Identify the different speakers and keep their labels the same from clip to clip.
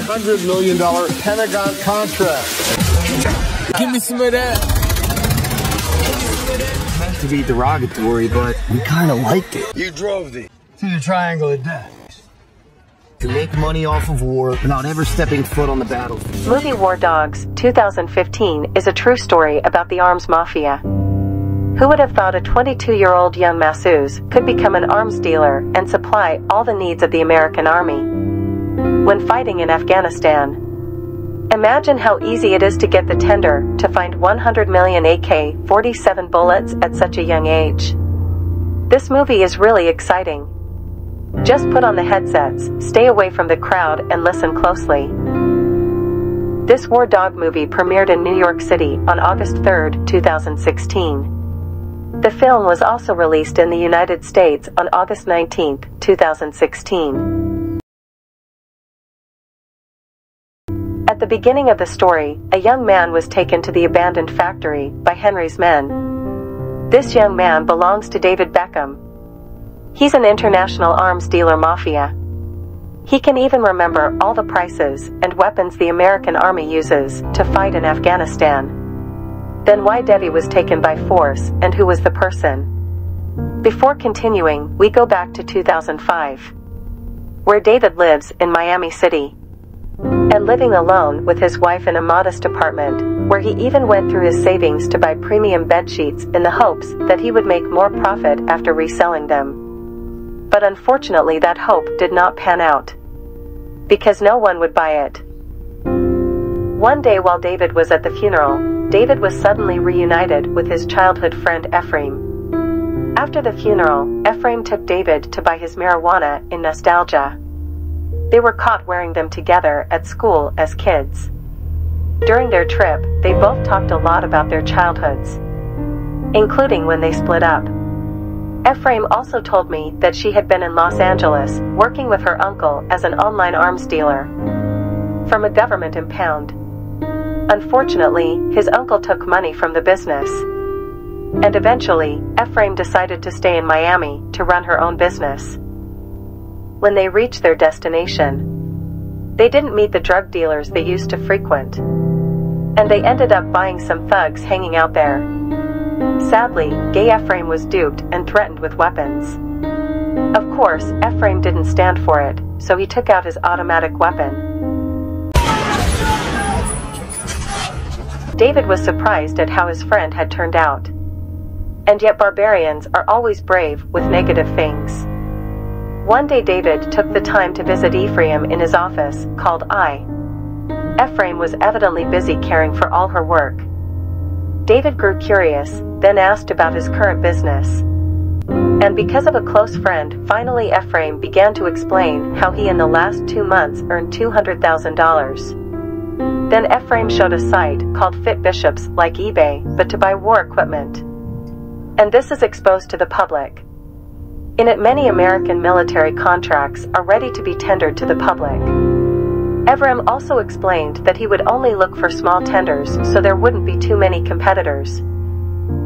Speaker 1: $100 million Pentagon contract.
Speaker 2: Give me some of that.
Speaker 3: Meant to be derogatory, but we kind of liked it.
Speaker 1: You drove these
Speaker 3: to the triangle of death. To make money off of war without ever stepping foot on the battlefield.
Speaker 4: Movie War Dogs 2015 is a true story about the arms mafia. Who would have thought a 22-year-old young masseuse could become an arms dealer and supply all the needs of the American army when fighting in Afghanistan? Imagine how easy it is to get the tender to find 100 million AK-47 bullets at such a young age. This movie is really exciting. Just put on the headsets, stay away from the crowd, and listen closely. This War Dog movie premiered in New York City on August 3, 2016. The film was also released in the United States on August 19, 2016. At the beginning of the story, a young man was taken to the abandoned factory by Henry's men. This young man belongs to David Beckham. He's an international arms dealer mafia. He can even remember all the prices and weapons the American army uses to fight in Afghanistan. Then why Devi was taken by force and who was the person? Before continuing, we go back to 2005, where David lives in Miami City. And living alone with his wife in a modest apartment, where he even went through his savings to buy premium bed sheets in the hopes that he would make more profit after reselling them. But unfortunately that hope did not pan out, because no one would buy it. One day while David was at the funeral, David was suddenly reunited with his childhood friend Efraim. After the funeral, Efraim took David to buy his marijuana in nostalgia. They were caught wearing them together at school as kids. During their trip, they both talked a lot about their childhoods, including when they split up. Efraim also told me that she had been in Los Angeles, working with her uncle as an online arms dealer from a government impound. Unfortunately, his uncle took money from the business, and eventually, Efraim decided to stay in Miami to run her own business. When they reached their destination, they didn't meet the drug dealers they used to frequent, and they ended up buying some thugs hanging out there. Sadly, gay Efraim was duped and threatened with weapons. Of course, Efraim didn't stand for it, so he took out his automatic weapon. David was surprised at how his friend had turned out. And yet barbarians are always brave with negative things. One day David took the time to visit Ephraim in his office, called I. Efraim was evidently busy caring for all her work. David grew curious, then asked about his current business. And because of a close friend, finally Efraim began to explain how he in the last 2 months earned $200,000. Then Efraim showed a site called Fit Bishops like eBay, but to buy war equipment. And this is exposed to the public. In it, many American military contracts are ready to be tendered to the public. Efraim also explained that he would only look for small tenders so there wouldn't be too many competitors.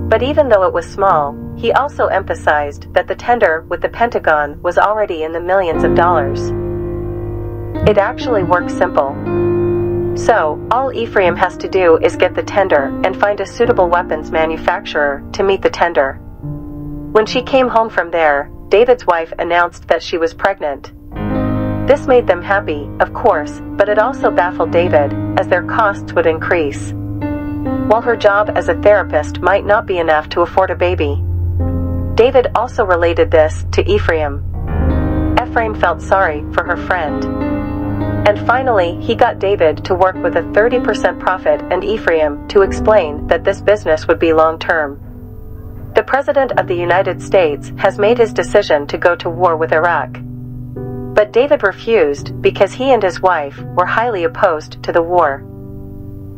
Speaker 4: But even though it was small, he also emphasized that the tender with the Pentagon was already in the millions of dollars. It actually works simple. So, all Ephraim has to do is get the tender and find a suitable weapons manufacturer to meet the tender. When she came home from there, David's wife announced that she was pregnant. This made them happy, of course, but it also baffled David, as their costs would increase, while her job as a therapist might not be enough to afford a baby. David also related this to Ephraim. Efraim felt sorry for her friend. And finally, he got David to work with a 30% profit and Ephraim to explain that this business would be long-term. The President of the United States has made his decision to go to war with Iraq. But David refused because he and his wife were highly opposed to the war.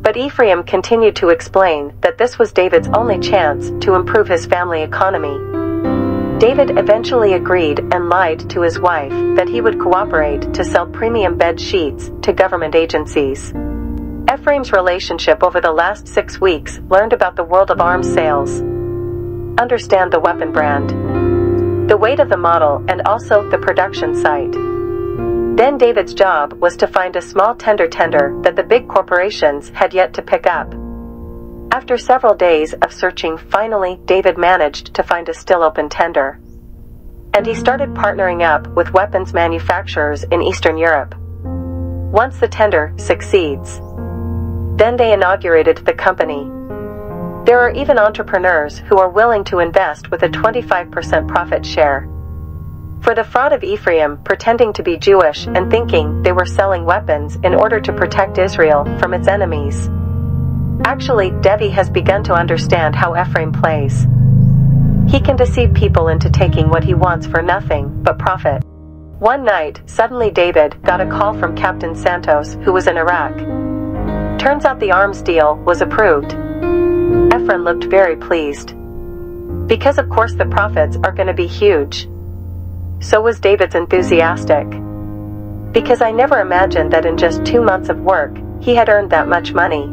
Speaker 4: But Ephraim continued to explain that this was David's only chance to improve his family economy. David eventually agreed and lied to his wife that he would cooperate to sell premium bed sheets to government agencies. Ephraim's relationship over the last 6 weeks learned about the world of arms sales. Understand the weapon brand, the weight of the model, and also the production site. Then David's job was to find a small tender that the big corporations had yet to pick up. After several days of searching, finally David managed to find a still open tender. And he started partnering up with weapons manufacturers in Eastern Europe. Once the tender succeeds, then they inaugurated the company. There are even entrepreneurs who are willing to invest with a 25% profit share. For the fraud of Ephraim pretending to be Jewish and thinking they were selling weapons in order to protect Israel from its enemies. Actually, Devi has begun to understand how Ephraim plays. He can deceive people into taking what he wants for nothing but profit. One night, suddenly David got a call from Captain Santos, who was in Iraq. Turns out the arms deal was approved. Efraim looked very pleased. Because of course the profits are going to be huge. So was David's enthusiastic. Because I never imagined that in just 2 months of work, he had earned that much money.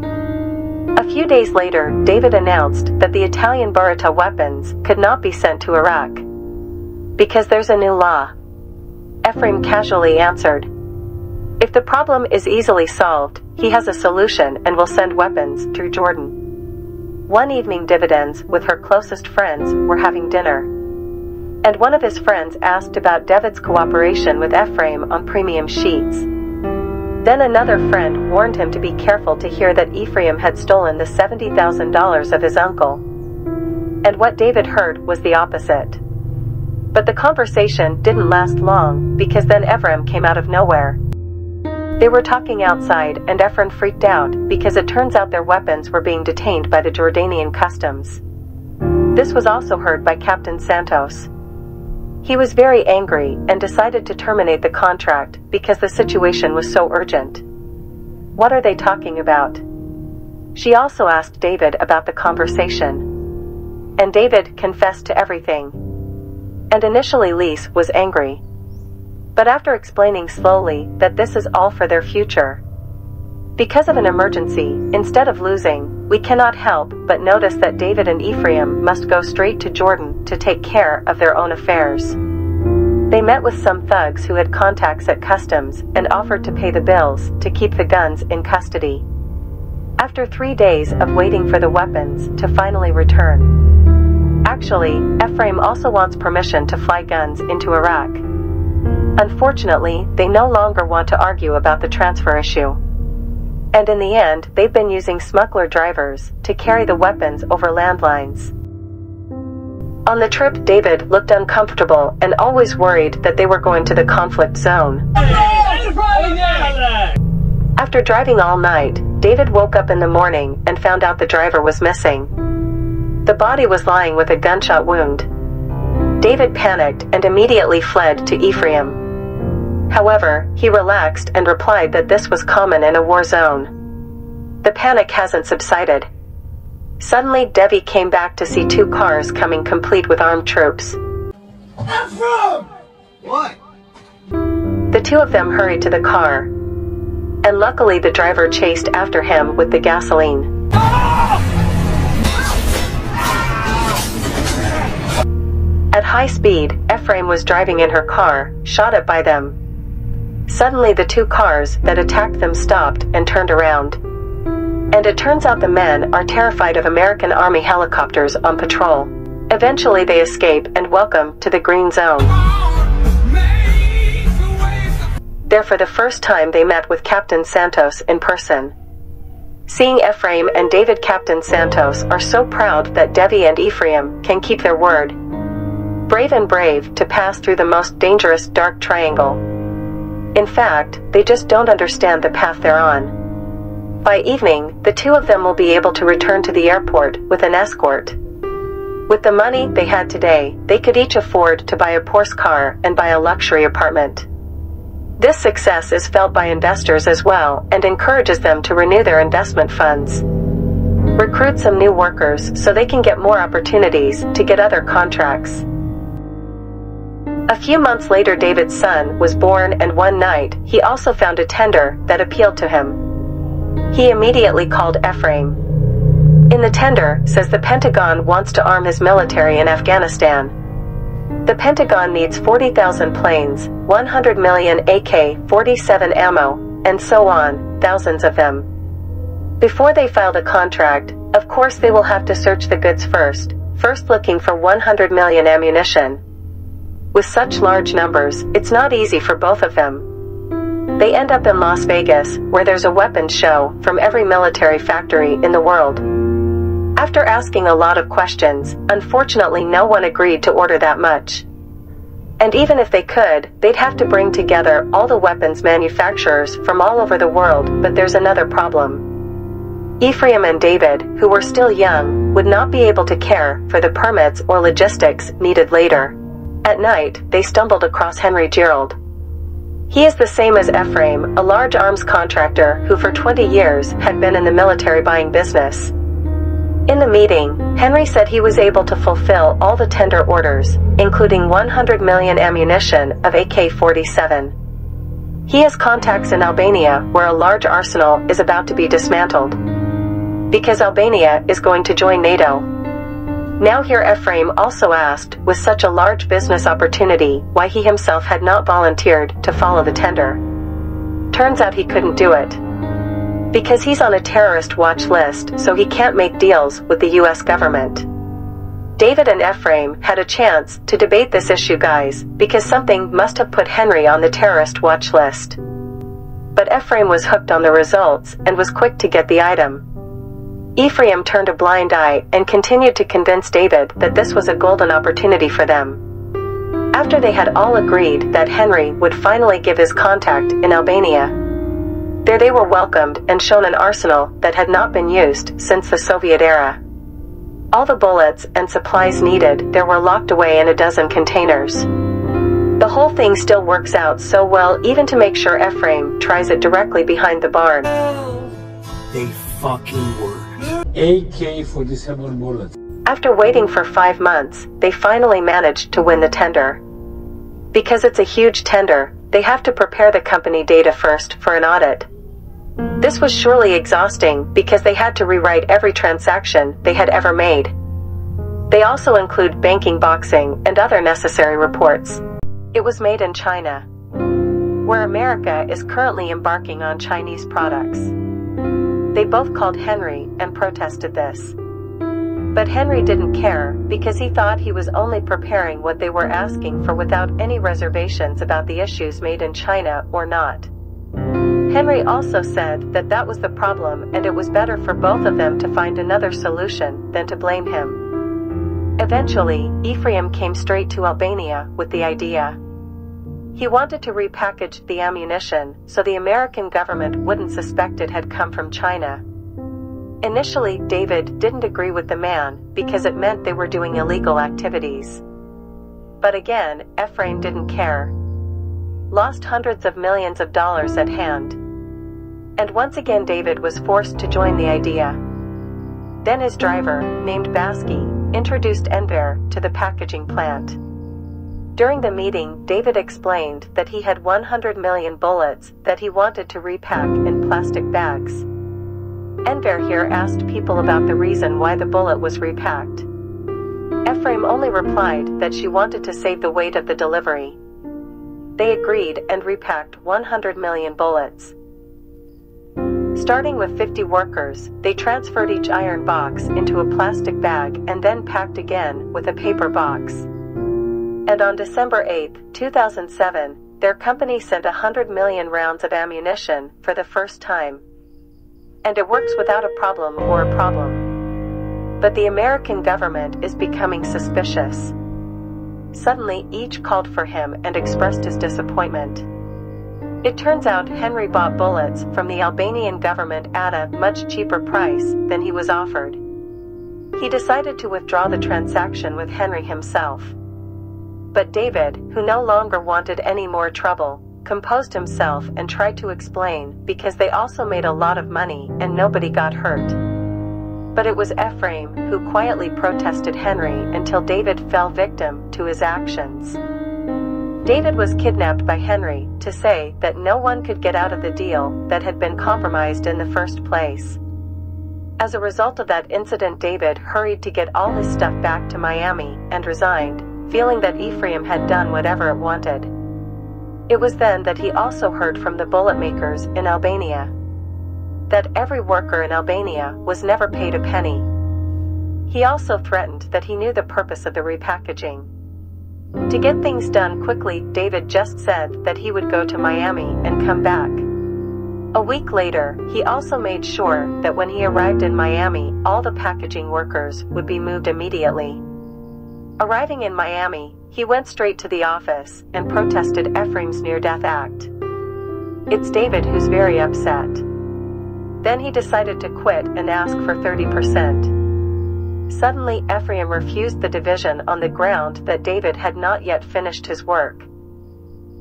Speaker 4: A few days later, David announced that the Italian Beretta weapons could not be sent to Iraq. Because there's a new law. Ephraim casually answered. If the problem is easily solved, he has a solution and will send weapons through Jordan. One evening, Dividends with her closest friends were having dinner. And one of his friends asked about David's cooperation with Ephraim on premium sheets. Then another friend warned him to be careful to hear that Ephraim had stolen the $70,000 of his uncle. And what David heard was the opposite. But the conversation didn't last long, because then Ephraim came out of nowhere. They were talking outside, and Ephraim freaked out, because it turns out their weapons were being detained by the Jordanian customs. This was also heard by Captain Santos. He was very angry and decided to terminate the contract because the situation was so urgent. What are they talking about? She also asked David about the conversation. And David confessed to everything. And initially Lise was angry. But after explaining slowly that this is all for their future. Because of an emergency, instead of losing, we cannot help but notice that David and Ephraim must go straight to Jordan to take care of their own affairs. They met with some thugs who had contacts at customs and offered to pay the bills to keep the guns in custody. After 3 days of waiting for the weapons to finally return. Actually, Ephraim also wants permission to fly guns into Iraq. Unfortunately, they no longer want to argue about the transfer issue. And in the end, they've been using smuggler drivers to carry the weapons over landlines. On the trip, David looked uncomfortable and always worried that they were going to the conflict zone. After driving all night, David woke up in the morning and found out the driver was missing. The body was lying with a gunshot wound. David panicked and immediately fled to Ephraim. However, he relaxed and replied that this was common in a war zone. The panic hasn't subsided. Suddenly, Devi came back to see 2 cars coming complete with armed troops.
Speaker 3: Efraim! What?
Speaker 4: The 2 of them hurried to the car. And luckily the driver chased after him with the gasoline. At high speed, Ephraim was driving in her car, shot at by them. Suddenly the 2 cars that attacked them stopped and turned around. And it turns out the men are terrified of American Army helicopters on patrol. Eventually they escape and welcome to the green zone. There for the first time they met with Captain Santos in person. Seeing Ephraim and David, Captain Santos are so proud that Devi and Ephraim can keep their word. Brave and brave to pass through the most dangerous dark triangle. In fact, they just don't understand the path they're on. By evening, the 2 of them will be able to return to the airport with an escort. With the money they had today, they could each afford to buy a Porsche car and buy a luxury apartment. This success is felt by investors as well and encourages them to renew their investment funds. Recruit some new workers so they can get more opportunities to get other contracts. A few months later, David's son was born, and one night, he also found a tender that appealed to him. He immediately called Ephraim. In the tender, says the Pentagon wants to arm his military in Afghanistan. The Pentagon needs 40,000 planes, 100 million AK-47 ammo, and so on, thousands of them. Before they file the contract, of course they will have to search the goods first looking for 100 million ammunition. With such large numbers, it's not easy for both of them. They end up in Las Vegas, where there's a weapons show from every military factory in the world. After asking a lot of questions, unfortunately no one agreed to order that much. And even if they could, they'd have to bring together all the weapons manufacturers from all over the world, but there's another problem. Efraim and David, who were still young, would not be able to care for the permits or logistics needed later. At night, they stumbled across Henry Gerald. He is the same as Efraim, a large arms contractor who for 20 years had been in the military buying business. In the meeting, Henry said he was able to fulfill all the tender orders, including 100 million ammunition of AK-47. He has contacts in Albania, where a large arsenal is about to be dismantled, because Albania is going to join NATO. Now here Efraim also asked, with such a large business opportunity, why he himself had not volunteered to follow the tender. Turns out he couldn't do it, because he's on a terrorist watch list, so he can't make deals with the US government. David and Efraim had a chance to debate this issue, guys, because something must have put Henry on the terrorist watch list. But Efraim was hooked on the results and was quick to get the item. Efraim turned a blind eye and continued to convince David that this was a golden opportunity for them. After they had all agreed that Henry would finally give his contact in Albania, there they were welcomed and shown an arsenal that had not been used since the Soviet era. All the bullets and supplies needed there were locked away in a dozen containers. The whole thing still works out so well, even to make sure Efraim tries it directly behind the barn.
Speaker 3: They fucking work.
Speaker 2: AK-47 bullets.
Speaker 4: After waiting for 5 months, they finally managed to win the tender. Because it's a huge tender, they have to prepare the company data first for an audit. This was surely exhausting because they had to rewrite every transaction they had ever made. They also include banking, boxing, and other necessary reports. It was made in China, where America is currently embarking on Chinese products. They both called Henry and protested this. But Henry didn't care, because he thought he was only preparing what they were asking for without any reservations about the issues made in China or not. Henry also said that that was the problem, and it was better for both of them to find another solution than to blame him. Eventually, Efraim came straight to Albania with the idea. He wanted to repackage the ammunition so the American government wouldn't suspect it had come from China. Initially, David didn't agree with the man because it meant they were doing illegal activities. But again, Efraim didn't care. Lost hundreds of millions of dollars at hand. And once again David was forced to join the idea. Then his driver, named Baski, introduced Enver to the packaging plant. During the meeting, David explained that he had 100 million bullets that he wanted to repack in plastic bags. Enver here asked people about the reason why the bullet was repacked. Efraim only replied that she wanted to save the weight of the delivery. They agreed and repacked 100 million bullets. Starting with 50 workers, they transferred each iron box into a plastic bag and then packed again with a paper box. And on December 8, 2007, their company sent 100 million rounds of ammunition for the first time. And it works without a problem or a problem. But the American government is becoming suspicious. Suddenly, each called for him and expressed his disappointment. It turns out Henry bought bullets from the Albanian government at a much cheaper price than he was offered. He decided to withdraw the transaction with Henry himself. But David, who no longer wanted any more trouble, composed himself and tried to explain because they also made a lot of money and nobody got hurt. But it was Efraim who quietly protested Henry until David fell victim to his actions. David was kidnapped by Henry to say that no one could get out of the deal that had been compromised in the first place. As a result of that incident, David hurried to get all his stuff back to Miami and resigned, feeling that Ephraim had done whatever it wanted. It was then that he also heard from the bullet makers in Albania that every worker in Albania was never paid a penny. He also threatened that he knew the purpose of the repackaging. To get things done quickly, David just said that he would go to Miami and come back. A week later, he also made sure that when he arrived in Miami, all the packaging workers would be moved immediately. Arriving in Miami, he went straight to the office and protested Ephraim's near-death act. It's David who's very upset. Then he decided to quit and ask for 30%. Suddenly, Ephraim refused the division on the ground that David had not yet finished his work.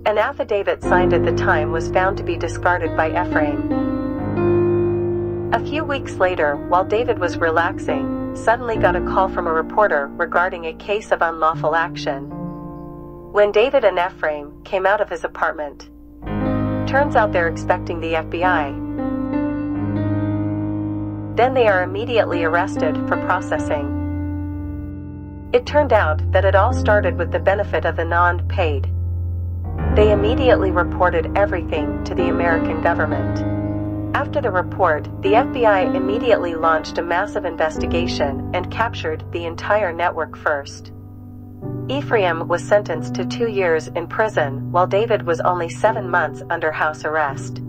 Speaker 4: An affidavit signed at the time was found to be discarded by Efraim. A few weeks later, while David was relaxing, suddenly got a call from a reporter regarding a case of unlawful action. When David and Efraim came out of his apartment, turns out they're expecting the FBI. Then they are immediately arrested for processing. It turned out that it all started with the benefit of the non-paid. They immediately reported everything to the American government. After the report, the FBI immediately launched a massive investigation and captured the entire network first. Ephraim was sentenced to 2 years in prison, while David was only 7 months under house arrest.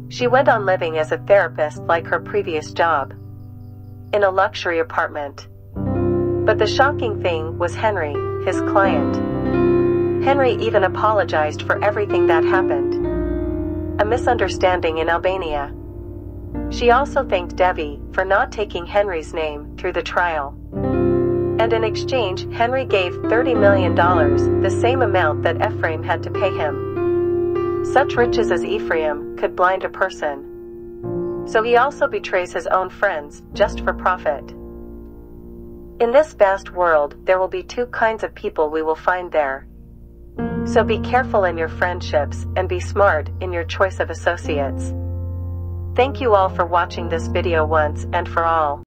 Speaker 4: She went on living as a therapist like her previous job, in a luxury apartment. But the shocking thing was Henry, his client. Henry even apologized for everything that happened. A misunderstanding in Albania. She also thanked Devi for not taking Henry's name through the trial. And in exchange, Henry gave $30 million, the same amount that Ephraim had to pay him. Such riches as Ephraim could blind a person. So he also betrays his own friends, just for profit. In this vast world, there will be 2 kinds of people we will find there. So be careful in your friendships and be smart in your choice of associates. Thank you all for watching this video once and for all.